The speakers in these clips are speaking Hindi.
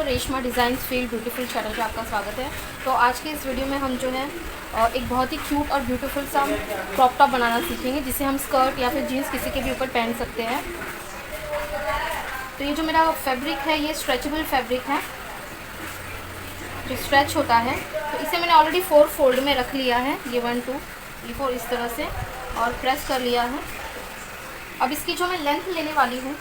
Reshma designs feel beautiful channel पे आपका स्वागत है। तो आज के इस वीडियो में हम जो है एक बहुत ही क्यूट और ब्यूटीफुल सा क्रॉप टॉप बनाना सीखेंगे, जिसे हम स्कर्ट या फिर जीन्स किसी के भी ऊपर पहन सकते हैं। तो ये जो मेरा फैब्रिक है ये स्ट्रेचेबल फैब्रिक है जो स्ट्रेच होता है। तो इसे मैंने ऑलरेडी 4 फोल्ड में रख लिया है, ये 1 2 3 4 इस तरह से, और प्रेस कर लिया है। अब इसकी जो मैं लेंथ लेने वाली हूँ,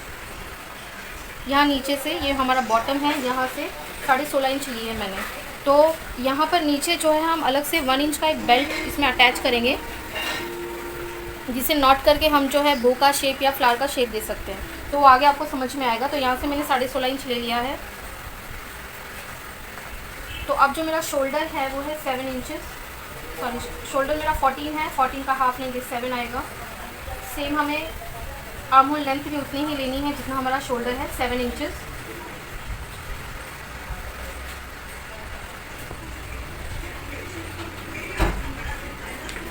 यहाँ नीचे से, ये हमारा बॉटम है, यहाँ से 16.5 इंच ली है मैंने। तो यहाँ पर नीचे जो है हम अलग से 1 इंच का एक बेल्ट इसमें अटैच करेंगे, जिसे नॉट करके हम जो है बो का शेप या फ्लावर का शेप दे सकते हैं। तो वो आगे आपको समझ में आएगा। तो यहाँ से मैंने 16.5 इंच ले लिया है। तो अब जो मेरा शोल्डर है वो है 7 इंचेस, सॉरी शोल्डर मेरा 14 है, 14 का हाफ लेंगे 7 आएगा। सेम हमें आर्म होल लेंथ भी उतनी ही लेनी है जितना हमारा शोल्डर है, 7 इंचेस।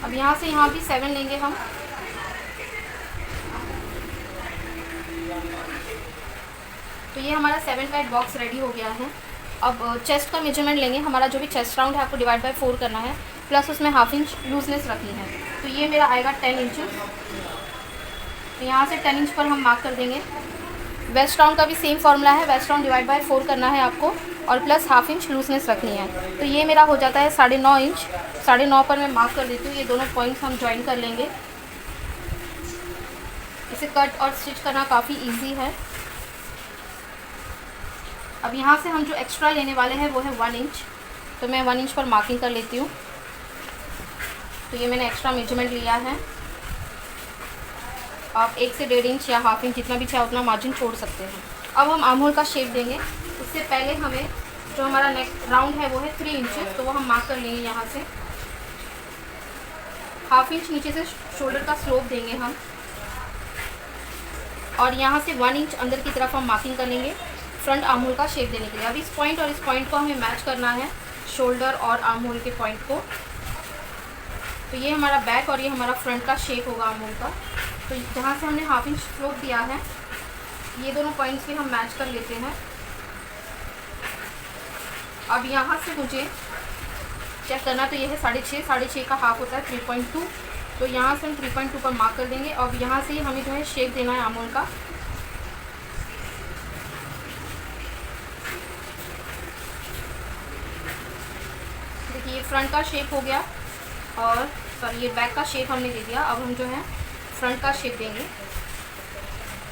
अब यहाँ से यहाँ भी 7 लेंगे हम। तो ये हमारा 7 का एक बॉक्स रेडी हो गया है। अब चेस्ट का मेजरमेंट लेंगे। हमारा जो भी चेस्ट राउंड है आपको डिवाइड बाय 4 करना है, प्लस उसमें हाफ इंच लूजनेस रखनी है। तो ये मेरा आएगा 10 इंचेस। तो यहाँ से 10 इंच पर हम मार्क कर देंगे। वेस्ट राउंड का भी सेम फार्मूला है, वेस्ट राउंड डिवाइड बाय 4 करना है आपको, और प्लस हाफ इंच लूजनेस रखनी है। तो ये मेरा हो जाता है 9.5 इंच। 9.5 पर मैं मार्क कर देती हूँ। ये दोनों पॉइंट्स हम ज्वाइन कर लेंगे। इसे कट और स्टिच करना काफ़ी ईजी है। अब यहाँ से हम जो एक्स्ट्रा लेने वाले हैं वो है 1 इंच। तो मैं 1 इंच पर मार्किंग कर लेती हूँ। तो ये मैंने एक्स्ट्रा मेजरमेंट लिया है। आप 1 से 1.5 इंच या हाफ इंच जितना भी चाहे उतना मार्जिन छोड़ सकते हैं। अब हम आर्म होल का शेप देंगे। उससे पहले हमें जो हमारा नेक राउंड है वो है 3 इंचेस। तो वो हम मार्क कर लेंगे। यहाँ से हाफ इंच नीचे से शोल्डर का स्लोप देंगे हम, और यहाँ से 1 इंच अंदर की तरफ हम मार्किंग कर लेंगे फ्रंट आर्म होल का शेप देने के लिए। अब इस पॉइंट और इस पॉइंट को हमें मैच करना है, शोल्डर और आर्म होल के पॉइंट को। तो ये हमारा बैक और ये हमारा फ्रंट का शेप होगा आर्म होल का। तो जहाँ से हमने हाफ इंच स्लोप दिया है, ये दोनों पॉइंट्स भी हम मैच कर लेते हैं। अब यहाँ से मुझे चेक करना, तो ये है 6.5 का हाफ होता है 3.2। तो यहाँ से हम 3.2 पर मार्क कर देंगे। अब यहाँ से हमें जो है शेप देना है आर्म होल का। देखिए ये फ्रंट का शेप हो गया, और सॉरी ये बैक का शेप हमने दे दिया। अब हम जो है फ्रंट का शेप देंगे।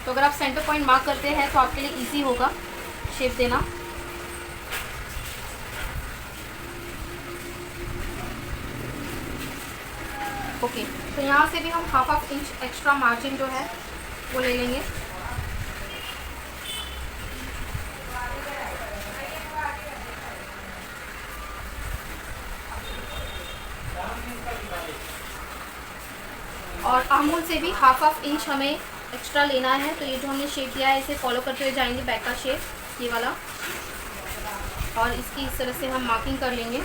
तो अगर आप सेंटर पॉइंट मार्क करते हैं तो आपके लिए इजी होगा शेप देना। ओके, तो यहाँ से भी हम हाफ इंच एक्स्ट्रा मार्जिन जो है वो ले लेंगे। और आर्म होल से भी हाफ इंच हमें एक्स्ट्रा लेना है। तो ये जो हमने शेप दिया है इसे फॉलो करते हुए जाएंगे बैक का शेप, ये वाला, और इसकी इस तरह से हम मार्किंग कर लेंगे।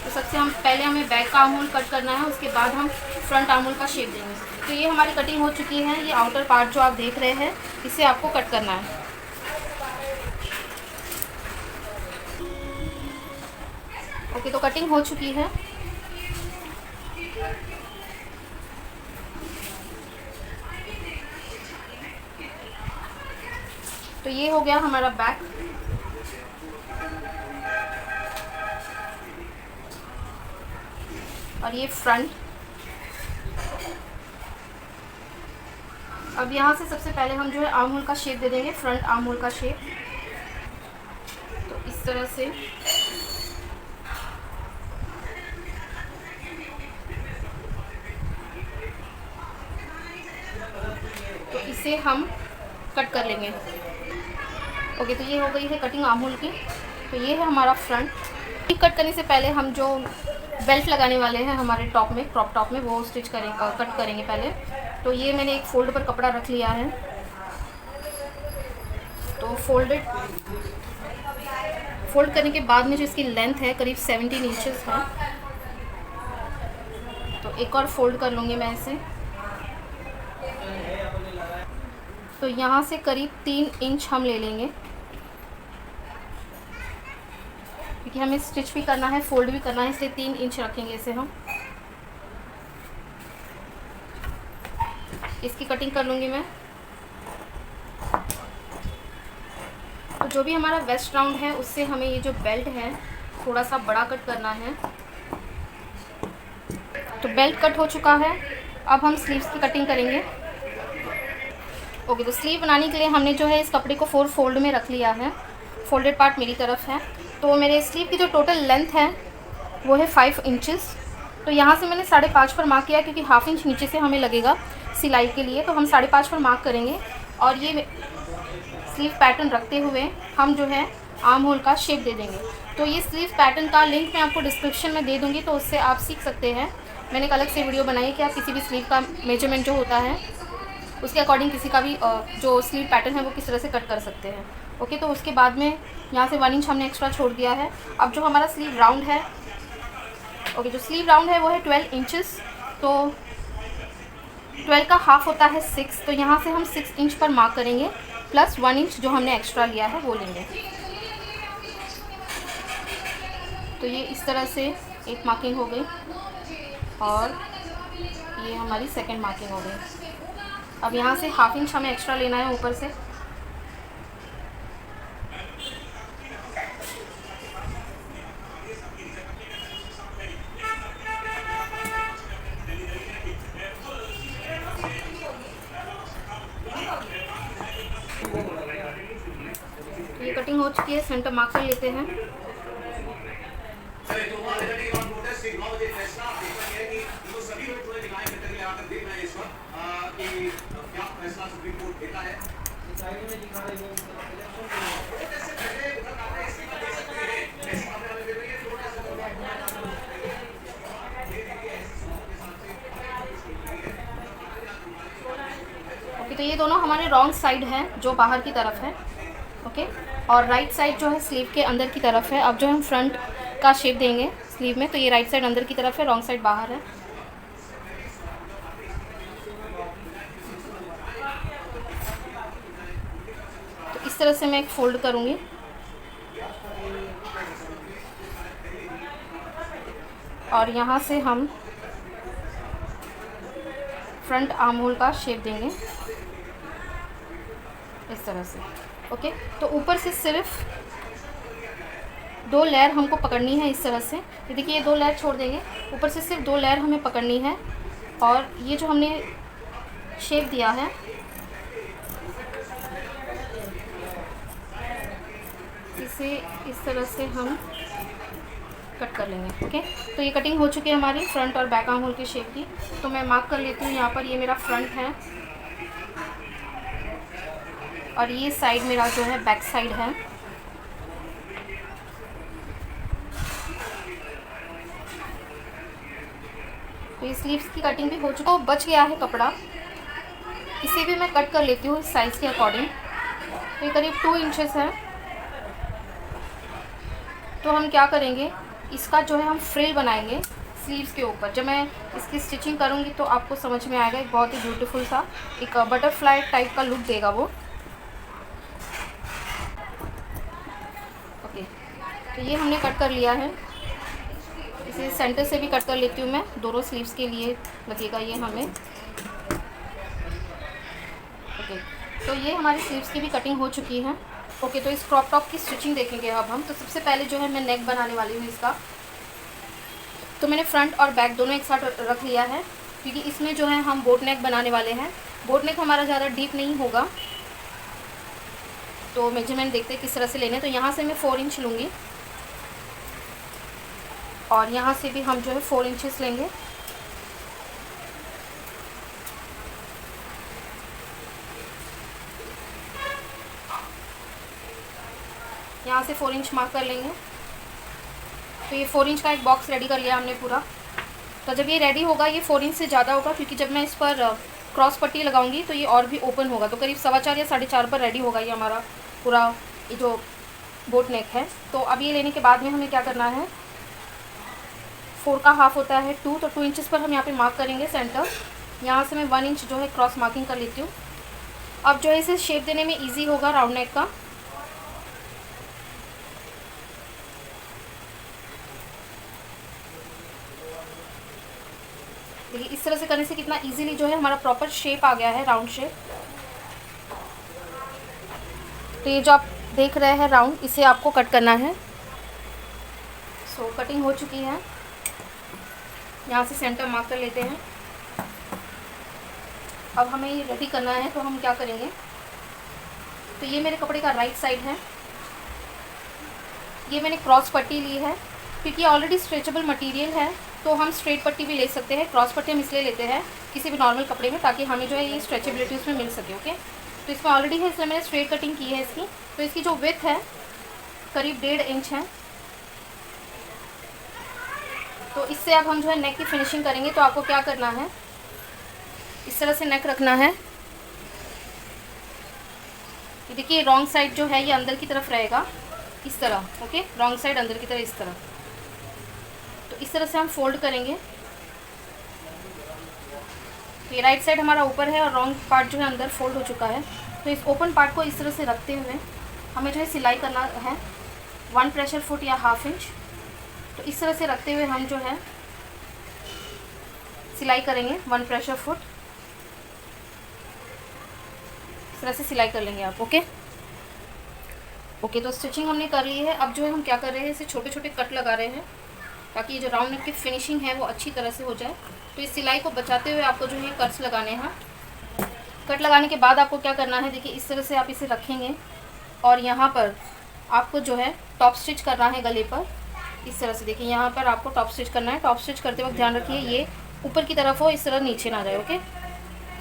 तो सबसे पहले हमें बैक का आर्म होल कट करना है, उसके बाद हम फ्रंट आर्म होल का शेप देंगे। तो ये हमारी कटिंग हो चुकी है। ये आउटर पार्ट जो आप देख रहे हैं इसे आपको कट करना है। ओके, तो कटिंग हो चुकी है। तो ये हो गया हमारा बैक। और ये फ्रंट। अब यहाँ से सबसे पहले हम जो है आर्म होल का शेप दे देंगे, फ्रंट आर्म होल का शेप। तो इस तरह से तो इसे हम कट कर लेंगे। ओके, तो ये हो गई है कटिंग आर्म होल की। तो ये है हमारा फ्रंट। कट करने से पहले हम जो बेल्ट लगाने वाले हैं हमारे टॉप में, क्रॉप टॉप में, वो स्टिच करेंगे, कट करेंगे पहले। तो ये मैंने एक फोल्ड पर कपड़ा रख लिया है। तो फोल्ड करने के बाद में जो इसकी लेंथ है करीब 17 इंचेस है। तो एक और फोल्ड कर लूँगी मैं इसे। तो यहाँ से करीब 3 इंच हम ले लेंगे। क्योंकि हमें स्टिच भी करना है, फोल्ड भी करना है, इसलिए 3 इंच रखेंगे इसे हम। इसकी कटिंग कर लूँगी मैं। तो जो भी हमारा वेस्ट राउंड है उससे हमें ये जो बेल्ट है थोड़ा सा बड़ा कट करना है। तो बेल्ट कट हो चुका है, अब हम स्लीव्स की कटिंग करेंगे। ओके, तो स्लीव बनाने के लिए हमने जो है इस कपड़े को 4 फोल्ड में रख लिया है। फोल्डेड पार्ट मेरी तरफ है। तो मेरे स्लीव की जो टोटल लेंथ है वो है 5 इंचेस। तो यहाँ से मैंने 5.5 पर मार्क किया, क्योंकि हाफ इंच नीचे से हमें लगेगा सिलाई के लिए, तो हम 5.5 पर मार्क करेंगे। और ये स्लीव पैटर्न रखते हुए हम जो है आर्म होल का शेप दे देंगे। तो ये स्लीव पैटर्न का लिंक मैं आपको डिस्क्रिप्शन में दे दूँगी, तो उससे आप सीख सकते हैं। मैंने एक अलग से वीडियो बनाई है कि आप किसी भी स्लीव का मेजरमेंट जो होता है उसके अकॉर्डिंग किसी का भी जो स्लीव पैटर्न है वो किस तरह से कट कर सकते हैं। ओके, तो उसके बाद में यहाँ से 1 इंच हमने एक्स्ट्रा छोड़ दिया है। अब जो हमारा स्लीव राउंड है, ओके, जो स्लीव राउंड है वो है 12 इंचेस। तो 12 का हाफ होता है 6, तो यहाँ से हम 6 इंच पर मार्क करेंगे, प्लस 1 इंच जो हमने एक्स्ट्रा लिया है वो लेंगे। तो ये इस तरह से एक मार्किंग हो गई और ये हमारी सेकंड मार्किंग हो गई। अब यहाँ से हाफ इंच हमें एक्स्ट्रा लेना है ऊपर से। ये कटिंग हो चुकी है, सेंटर मार्क कर लेते हैं। ओके, तो ये दोनों हमारे रॉन्ग साइड है जो बाहर की तरफ है। ओके, और राइट साइड जो है स्लीव के अंदर की तरफ है। अब जो हम फ्रंट का शेप देंगे स्लीव में, तो ये राइट साइड अंदर की तरफ है, रॉन्ग साइड बाहर है। तो इस तरह से मैं एक फोल्ड करूँगी और यहाँ से हम फ्रंट आर्म होल का शेप देंगे इस तरह से। ओके, तो ऊपर से सिर्फ 2 लेयर हमको पकड़नी है इस तरह से। ये देखिए, ये 2 लेयर छोड़ देंगे, ऊपर से सिर्फ 2 लेयर हमें पकड़नी है। और ये जो हमने शेप दिया है इसे इस तरह से हम कट कर लेंगे। ओके, तो ये कटिंग हो चुकी है हमारी फ्रंट और बैक आर्म होल के शेप की। तो मैं मार्क कर लेती हूँ यहाँ पर, ये मेरा फ्रंट है और ये साइड मेरा जो है बैक साइड है। तो ये स्लीव्स की कटिंग भी हो चुकी है। तो बच गया है कपड़ा, इसे भी मैं कट कर लेती हूँ इस साइज़ के अकॉर्डिंग। तो ये करीब 2 इंचेस है। तो हम क्या करेंगे, इसका जो है हम फ्रिल बनाएंगे स्लीव्स के ऊपर। जब मैं इसकी स्टिचिंग करूँगी तो आपको समझ में आएगा। एक बहुत ही ब्यूटीफुल सा एक बटरफ्लाई टाइप का लुक देगा वो। ओके, तो ये हमने कट कर लिया है। इसे सेंटर से भी कट कर लेती हूँ मैं, दोनों स्लीव्स के लिए लगेगा ये हमें। ओके, तो ये हमारी स्लीव्स की भी कटिंग हो चुकी है। ओके, तो इस क्रॉप टॉप की स्टिचिंग देखेंगे अब हम। तो सबसे पहले जो है मैं नेक बनाने वाली हूँ इसका। तो मैंने फ्रंट और बैक दोनों एक साथ रख लिया है, क्योंकि इसमें जो है हम बोट नेक बनाने वाले हैं। बोट नेक हमारा ज़्यादा डीप नहीं होगा। तो मेजरमेंट देखते हैं किस तरह से लेने। तो यहाँ से मैं 4 इंच लूँगी और यहाँ से भी हम जो है 4 इंचेस लेंगे। यहाँ से 4 इंच मार्क कर लेंगे। तो ये 4 इंच का एक बॉक्स रेडी कर लिया हमने पूरा। तो जब ये रेडी होगा, ये 4 इंच से ज़्यादा होगा, क्योंकि जब मैं इस पर क्रॉस पट्टी लगाऊंगी तो ये और भी ओपन होगा। तो करीब 4.25 या 4.5 पर रेडी होगा ये हमारा पूरा ये जो बोट नेक है। तो अब ये लेने के बाद में हमें क्या करना है, 4 का हाफ होता है 2, तो 2 इंचेस पर हम यहाँ पे मार्क करेंगे सेंटर। यहाँ से मैं 1 इंच जो है क्रॉस मार्किंग कर लेती हूँ। अब जो है इसे शेप देने में ईजी होगा राउंड नेक का। देखिए इस तरह से करने से कितना इजीली जो है हमारा प्रॉपर शेप आ गया है, राउंड शेप। तो ये जो आप देख रहे हैं राउंड, इसे आपको कट करना है। सो कटिंग हो चुकी है, यहाँ से सेंटर मार्क कर लेते हैं। अब हमें ये रेडी करना है, तो हम क्या करेंगे, तो ये मेरे कपड़े का राइट साइड है, ये मैंने क्रॉस पट्टी ली है क्योंकि ऑलरेडी स्ट्रेचेबल मटेरियल है, तो हम स्ट्रेट पट्टी भी ले सकते हैं। क्रॉस पट्टी हम इसलिए लेते हैं किसी भी नॉर्मल कपड़े में, ताकि हमें जो है ये स्ट्रेचेबिलिटी उसमें मिल सके। ओके, तो इसमें ऑलरेडी है, इसलिए मैंने स्ट्रेट कटिंग की है इसकी। तो इसकी जो विड्थ है करीब 1.5 इंच है। तो इससे अब हम जो है नेक की फिनिशिंग करेंगे। तो आपको क्या करना है, इस तरह से नेक रखना है। ये देखिए रॉन्ग साइड जो है ये अंदर की तरफ रहेगा, इस तरह। ओके, रॉन्ग साइड अंदर की तरफ इस तरह। तो इस तरह से हम फोल्ड करेंगे। तो ये राइट साइड हमारा ऊपर है और रॉन्ग पार्ट जो है अंदर फोल्ड हो चुका है। तो इस ओपन पार्ट को इस तरह से रखते हुए हमें जो है सिलाई करना है 1 प्रेशर फुट या 1/2 इंच। तो इस तरह से रखते हुए हम जो है सिलाई करेंगे 1 प्रेशर फुट। इस तरह से सिलाई कर लेंगे आप। ओके, तो स्टिचिंग हमने कर ली है। अब जो है हम क्या कर रहे हैं, इसे छोटे छोटे कट लगा रहे हैं ताकि ये जो राउंड नेक की फिनिशिंग है वो अच्छी तरह से हो जाए। तो इस सिलाई को बचाते हुए आपको जो है कट्स लगाने हैं। कट लगाने के बाद आपको क्या करना है, देखिए इस तरह से आप इसे रखेंगे और यहाँ पर आपको जो है टॉप स्टिच करना है गले पर। इस तरह से देखिए यहाँ पर आपको टॉप स्टिच करना है। टॉप स्टिच करते वक्त ध्यान रखिए ये ऊपर की तरफ हो, इस तरह नीचे ना जाए। ओके,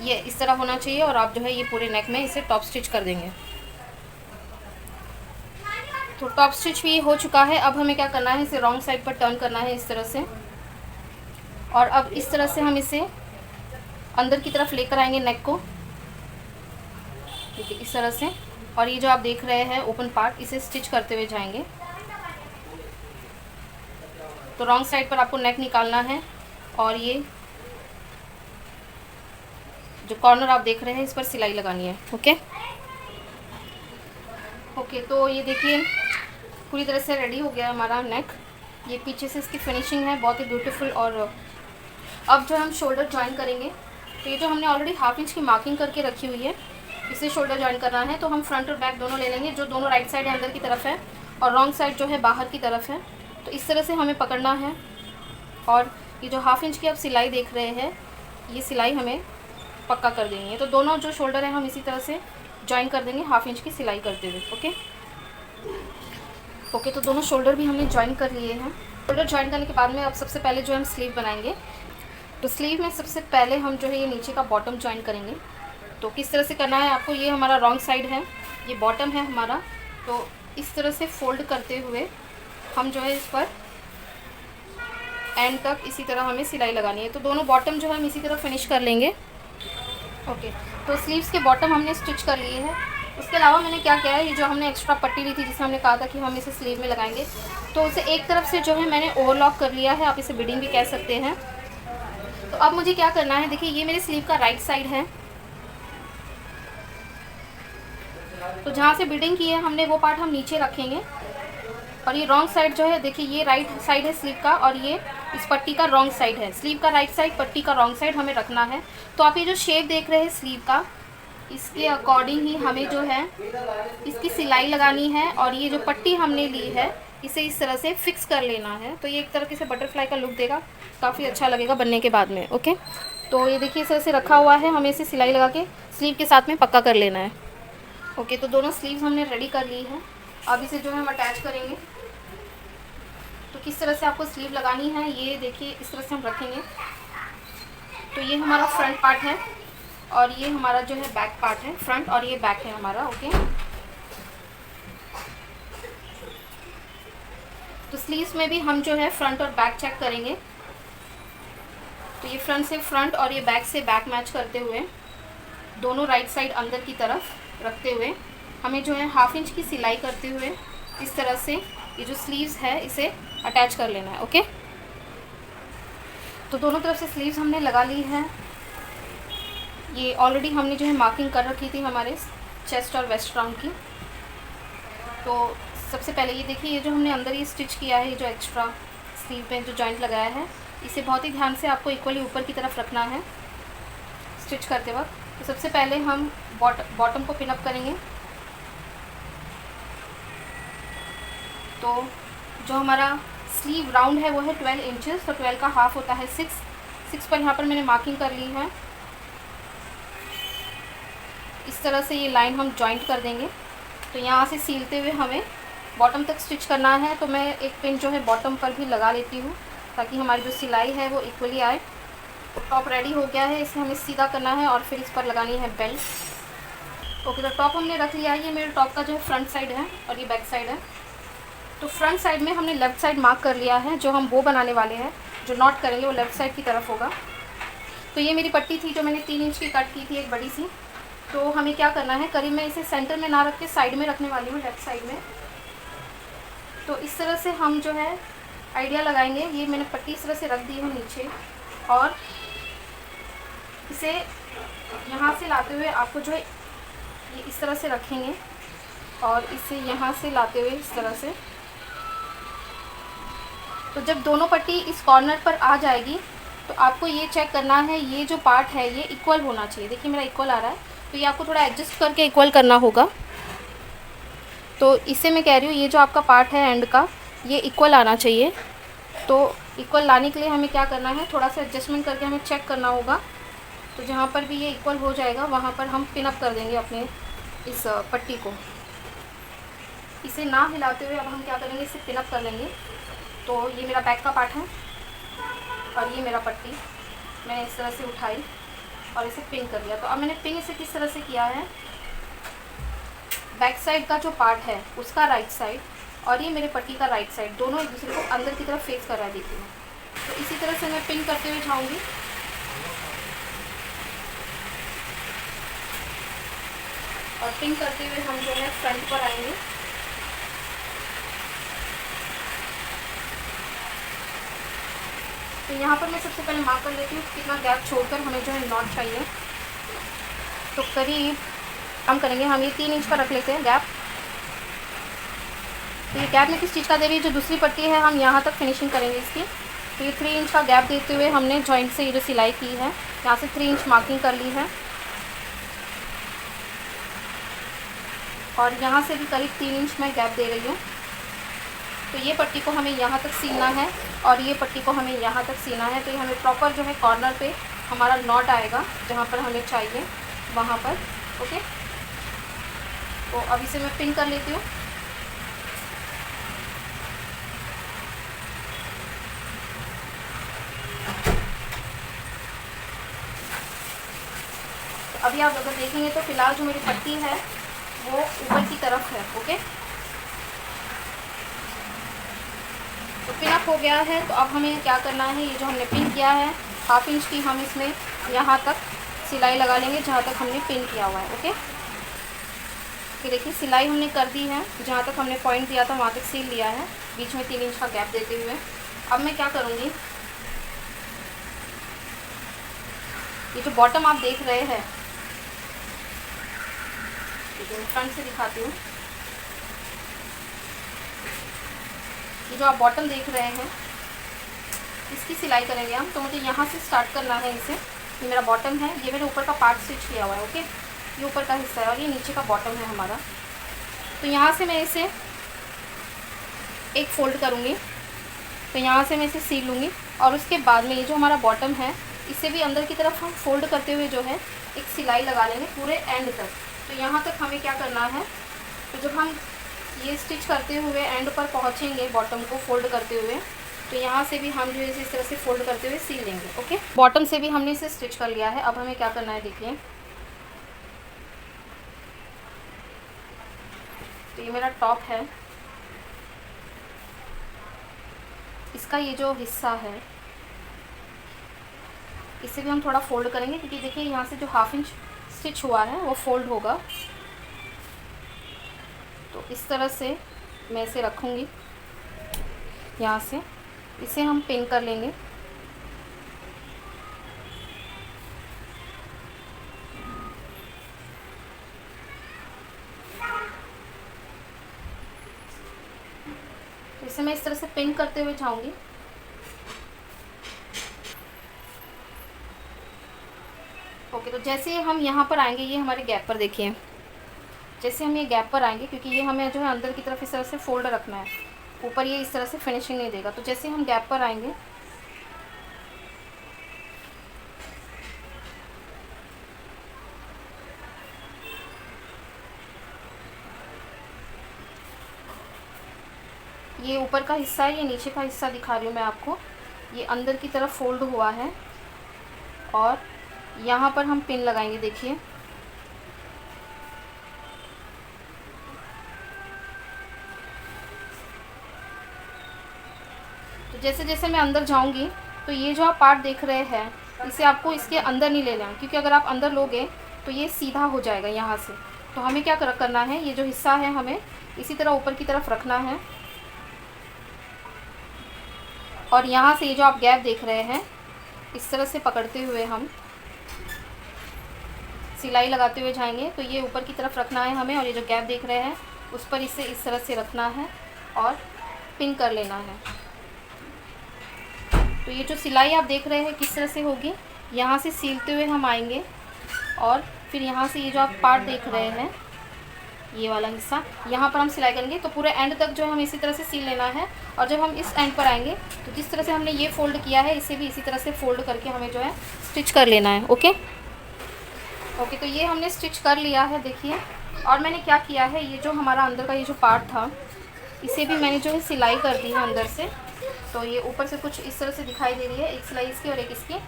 ये इस तरह होना चाहिए और आप जो है ये पूरे नेक में इसे टॉप स्टिच कर देंगे। तो टॉप स्टिच भी हो चुका है। अब हमें क्या करना है, इसे रॉन्ग साइड पर टर्न करना है इस तरह से, और अब इस तरह से हम इसे अंदर की तरफ लेकर आएंगे नेक को। देखिए इस तरह से, और ये जो आप देख रहे हैं ओपन पार्ट, इसे स्टिच करते हुए जाएंगे। तो रॉन्ग साइड पर आपको नेक निकालना है और ये जो कॉर्नर आप देख रहे हैं इस पर सिलाई लगानी है। ओके, तो ये देखिए पूरी तरह से रेडी हो गया हमारा नेक। ये पीछे से इसकी फिनिशिंग है बहुत ही ब्यूटीफुल। और अब जो हम शोल्डर ज्वाइन करेंगे, तो ये जो हमने ऑलरेडी 1/2 इंच की मार्किंग करके रखी हुई है, इसे शोल्डर ज्वाइन करना है। तो हम फ्रंट और बैक दोनों ले लेंगे। जो दोनों राइट साइड है अंदर की तरफ है और रॉन्ग साइड जो है बाहर की तरफ है। तो इस तरह से हमें पकड़ना है और ये जो 1/2 इंच की आप सिलाई देख रहे हैं, ये सिलाई हमें पक्का कर देंगे। तो दोनों जो शोल्डर है हम इसी तरह से ज्वाइन कर देंगे 1/2 इंच की सिलाई करते हुए। ओके, तो दोनों शोल्डर भी हमने ज्वाइन कर लिए हैं। शोल्डर ज्वाइन करने के बाद में अब सबसे पहले जो हम स्लीव बनाएंगे। तो स्लीव में सबसे पहले हम जो है ये नीचे का बॉटम ज्वाइन करेंगे। तो किस तरह से करना है आपको, ये हमारा रॉन्ग साइड है, ये बॉटम है हमारा। तो इस तरह से फोल्ड करते हुए हम जो है इस पर एंड तक इसी तरह हमें सिलाई लगानी है। तो दोनों बॉटम जो है हम इसी तरह फिनिश कर लेंगे। ओके, तो स्लीव्स के बॉटम हमने स्टिच कर लिए हैं। उसके अलावा मैंने क्या किया है, ये जो हमने एक्स्ट्रा पट्टी ली थी जिसे हमने कहा था कि हम इसे स्लीव में लगाएंगे, तो उसे एक तरफ से जो है मैंने ओवरलॉक कर लिया है। आप इसे बिडिंग भी कह सकते हैं। तो अब मुझे क्या करना है, देखिए ये मेरे स्लीव का राइट साइड है। तो जहाँ से बिडिंग की है हमने वो पार्ट हम नीचे रखेंगे, और ये रॉन्ग साइड जो है, देखिए ये राइट साइड है स्लीव का और ये इस पट्टी का रॉन्ग साइड है। स्लीव का राइट साइड, पट्टी का रॉन्ग साइड हमें रखना है। तो आप ये जो शेप देख रहे हैं स्लीव का, इसके अकॉर्डिंग ही हमें जो है इसकी सिलाई लगानी है। और ये जो पट्टी हमने ली है इसे इस तरह से फिक्स कर लेना है। तो ये एक तरह से बटरफ्लाई का लुक देगा, काफ़ी अच्छा लगेगा बनने के बाद में। ओके, तो ये देखिए इस तरह से रखा हुआ है, हमें इसे सिलाई लगा के स्लीव के साथ में पक्का कर लेना है। ओके, तो दोनों स्लीव्स हमने रेडी कर ली है। अब इसे जो है हम अटैच करेंगे। तो किस तरह से आपको स्लीव लगानी है, ये देखिए इस तरह से हम रखेंगे। तो ये हमारा फ्रंट पार्ट है और ये हमारा जो है बैक पार्ट है, फ्रंट और ये बैक है हमारा। ओके, तो स्लीव्स में भी हम जो है फ्रंट और बैक चेक करेंगे। तो ये फ्रंट से फ्रंट और ये बैक से बैक मैच करते हुए दोनों राइट साइड अंदर की तरफ रखते हुए हमें जो है 1/2 इंच की सिलाई करते हुए इस तरह से ये जो स्लीव्स है इसे अटैच कर लेना है। ओके, तो दोनों तरफ से स्लीव्स हमने लगा ली है। ये ऑलरेडी हमने जो है मार्किंग कर रखी थी हमारे चेस्ट और वेस्ट राउंड की। तो सबसे पहले ये देखिए, ये जो हमने अंदर ये स्टिच किया है, ये जो एक्स्ट्रा स्लीव में जो जॉइंट लगाया है, इसे बहुत ही ध्यान से आपको इक्वली ऊपर की तरफ रखना है स्टिच करते वक्त। तो सबसे पहले हम बॉटम को पिन अप करेंगे। तो जो हमारा स्लीव राउंड है वो है 12 इंचेस, तो 12 का हाफ होता है 6 पर यहाँ पर मैंने मार्किंग कर ली है। इस तरह से ये लाइन हम जॉइंट कर देंगे। तो यहाँ से सीलते हुए हमें बॉटम तक स्टिच करना है। तो मैं एक पिन जो है बॉटम पर भी लगा लेती हूँ ताकि हमारी जो सिलाई है वो इक्वली आए। तो टॉप रेडी हो गया है, इसे हमें सीधा करना है और फिर इस पर लगानी है बेल्ट। ओके, तो टॉप हमने रख लिया है। ये मेरे टॉप का जो है फ्रंट साइड है और ये बैक साइड है। तो फ्रंट साइड में हमने लेफ़्ट साइड मार्क कर लिया है। जो हम बो बनाने वाले हैं, जो नॉट करेंगे वो लेफ़्ट साइड की तरफ होगा। तो ये मेरी पट्टी थी जो मैंने 3 इंच की कट की थी, एक बड़ी सी। तो हमें क्या करना है, करीब मैं इसे सेंटर में ना रख के साइड में रखने वाली हूँ, लेफ़्ट साइड में। तो इस तरह से हम जो है आइडिया लगाएंगे। ये मैंने पट्टी इस तरह से रख दी है नीचे, और इसे यहाँ से लाते हुए आपको जो है ये इस तरह से रखेंगे और इसे यहाँ से लाते हुए इस तरह से। तो जब दोनों पट्टी इस कॉर्नर पर आ जाएगी तो आपको ये चेक करना है, ये जो पार्ट है ये इक्वल होना चाहिए। देखिए मेरा इक्वल आ रहा है, तो ये आपको थोड़ा एडजस्ट करके इक्वल करना होगा। तो इसे मैं कह रही हूँ, ये जो आपका पार्ट है एंड का, ये इक्वल आना चाहिए। तो इक्वल लाने के लिए हमें क्या करना है, थोड़ा सा एडजस्टमेंट करके हमें चेक करना होगा। तो जहाँ पर भी ये इक्वल हो जाएगा वहाँ पर हम पिन अप कर देंगे अपने इस पट्टी को। इसे ना हिलाते हुए अब हम क्या करेंगे, इसे पिन अप कर लेंगे। तो ये मेरा बैक का पार्ट है और ये मेरा पट्टी मैंने इस तरह से उठाई और इसे पिन कर लिया। तो अब मैंने पिन इसे किस तरह से किया है, बैक साइड का जो पार्ट है उसका राइट साइड और ये मेरे पट्टी का राइट साइड, दोनों एक दूसरे को अंदर की तरफ फेस कर रहा है। देखिए, तो इसी तरह से मैं पिन करते हुए जाऊँगी। और पिन करते हुए हम जो है फ्रंट पर आएंगे। तो यहाँ पर मैं सबसे पहले मार्क कर लेती हूँ कितना गैप छोड़कर हमें जो है नॉट चाहिए। तो करीब हम करेंगे, हम ये 3 इंच का रख लेते हैं गैप। तो ये गैप में किस चीज़ का दे रही है, जो दूसरी पट्टी है हम यहाँ तक फिनिशिंग करेंगे इसकी। तो ये 3 इंच का गैप देते हुए हमने जॉइंट से ये जो सिलाई की है यहाँ से 3 इंच मार्किंग कर ली है और यहाँ से भी करीब 3 इंच मैं गैप दे रही हूँ। तो ये पट्टी को हमें यहाँ तक सीना है और ये पट्टी को हमें यहाँ तक सीना है। तो ये हमें प्रॉपर जो है कॉर्नर पे हमारा नॉट आएगा जहाँ पर हमें चाहिए वहाँ पर। ओके, तो अब इसे मैं पिन कर लेती हूँ। तो अभी आप अगर देखेंगे तो फिलहाल जो मेरी पट्टी है वो ऊपर की तरफ है। ओके, तो पिन अप हो गया है। तो अब हमें क्या करना है, ये जो हमने पिन किया है 1/2 इंच की, हम इसमें यहाँ तक सिलाई लगा लेंगे जहाँ तक हमने पिन किया हुआ है। ओके, कि देखिए सिलाई हमने कर दी है, जहाँ तक हमने पॉइंट दिया था वहाँ तक सील लिया है, बीच में 3 इंच का गैप देते हुए। अब मैं क्या करूँगी, ये जो बॉटम आप देख रहे हैं, मैं फ्रंट से दिखाती हूँ। ये जो आप बॉटम देख रहे हैं इसकी सिलाई करेंगे हम। तो मुझे यहाँ से स्टार्ट करना है इसे। ये मेरा बॉटम है, ये मैंने ऊपर का पार्ट स्टिच किया हुआ है। ओके, ये ऊपर का हिस्सा है और ये नीचे का बॉटम है हमारा। तो यहाँ से मैं इसे एक फ़ोल्ड करूँगी। तो यहाँ से मैं इसे सील लूँगी और उसके बाद में ये जो हमारा बॉटम है इसे भी अंदर की तरफ हम फोल्ड करते हुए जो है एक सिलाई लगा लेंगे पूरे एंड तक। तो यहाँ तक हमें क्या करना है, तो जब हम ये स्टिच करते हुए एंड पर पहुँचेंगे बॉटम को फोल्ड करते हुए, तो यहाँ से भी हम जो है इस तरह से फोल्ड करते हुए सील लेंगे। ओके, बॉटम से भी हमने इसे स्टिच कर लिया है। अब हमें क्या करना है, देखिए तो ये मेरा टॉप है, इसका ये जो हिस्सा है इसे भी हम थोड़ा फोल्ड करेंगे, क्योंकि देखिए यहाँ से जो 1/2 इंच स्टिच हुआ है वो फोल्ड होगा। तो इस तरह से मैं इसे रखूँगी, यहाँ से इसे हम पिन कर लेंगे। तो इसे मैं इस तरह से पिन करते हुए जाऊँगी। ओके, तो जैसे हम यहाँ पर आएंगे, ये हमारे गैप पर देखिए, जैसे हम ये गैप पर आएंगे, क्योंकि ये हमें जो है अंदर की तरफ इस तरह से फोल्ड रखना है, ऊपर ये इस तरह से फिनिशिंग नहीं देगा। तो जैसे हम गैप पर आएंगे, ये ऊपर का हिस्सा है, ये नीचे का हिस्सा दिखा रही हूँ मैं आपको, ये अंदर की तरफ फोल्ड हुआ है और यहाँ पर हम पिन लगाएंगे। देखिए, तो जैसे जैसे मैं अंदर जाऊंगी, तो ये जो आप पार्ट देख रहे हैं, इसे आपको इसके अंदर नहीं लेना, क्योंकि अगर आप अंदर लोगे तो ये सीधा हो जाएगा यहाँ से। तो हमें क्या करना है, ये जो हिस्सा है हमें इसी तरह ऊपर की तरफ रखना है और यहाँ से ये जो आप गैप देख रहे हैं, इस तरह से पकड़ते हुए हम सिलाई लगाते हुए जाएंगे। तो ये ऊपर की तरफ रखना है हमें और ये जो गैप देख रहे हैं उस पर इसे इस तरह से रखना है और पिन कर लेना है। तो ये जो सिलाई आप देख रहे हैं किस तरह से होगी, यहाँ से सीलते हुए हम आएंगे और फिर यहाँ से ये जो आप पार्ट देख रहे हैं, ये वाला हिस्सा, यहाँ पर हम सिलाई करेंगे। तो पूरे एंड तक जो है हमें इसी तरह से सील लेना है और जब हम इस एंड पर आएंगे तो जिस तरह से हमने ये फ़ोल्ड किया है, इसे भी इसी तरह से फ़ोल्ड करके हमें जो है स्टिच कर लेना है। ओके, तो ये हमने स्टिच कर लिया है। देखिए, और मैंने क्या किया है, ये जो हमारा अंदर का ये जो पार्ट था, इसे भी मैंने जो है सिलाई कर दी है अंदर से। तो ये ऊपर से कुछ इस तरह से दिखाई दे रही है, एक सिलाई इसकी और एक इसकी।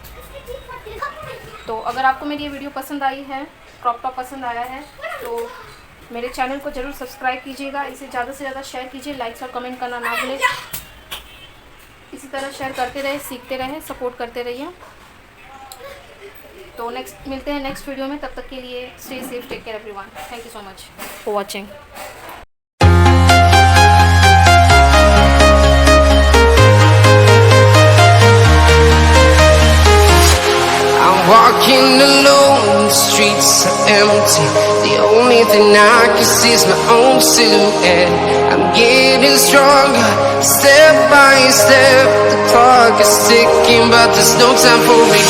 तो अगर आपको मेरी ये वीडियो पसंद आई है, क्रॉप टॉप पसंद आया है, तो मेरे चैनल को ज़रूर सब्सक्राइब कीजिएगा, इसे ज़्यादा से ज़्यादा शेयर कीजिए, लाइक्स और कमेंट करना ना भूलें। इसी तरह शेयर करते रहे, सीखते रहें, सपोर्ट करते रहिए। तो नेक्स्ट मिलते हैं नेक्स्ट वीडियो में, तब तक के लिए stay safe, take care everyone. Thank you so much for watching. Walking alone, the streets are empty. The only thing I can see is my own silhouette. I'm getting stronger, step by step. The clock is ticking, but there's no time for me.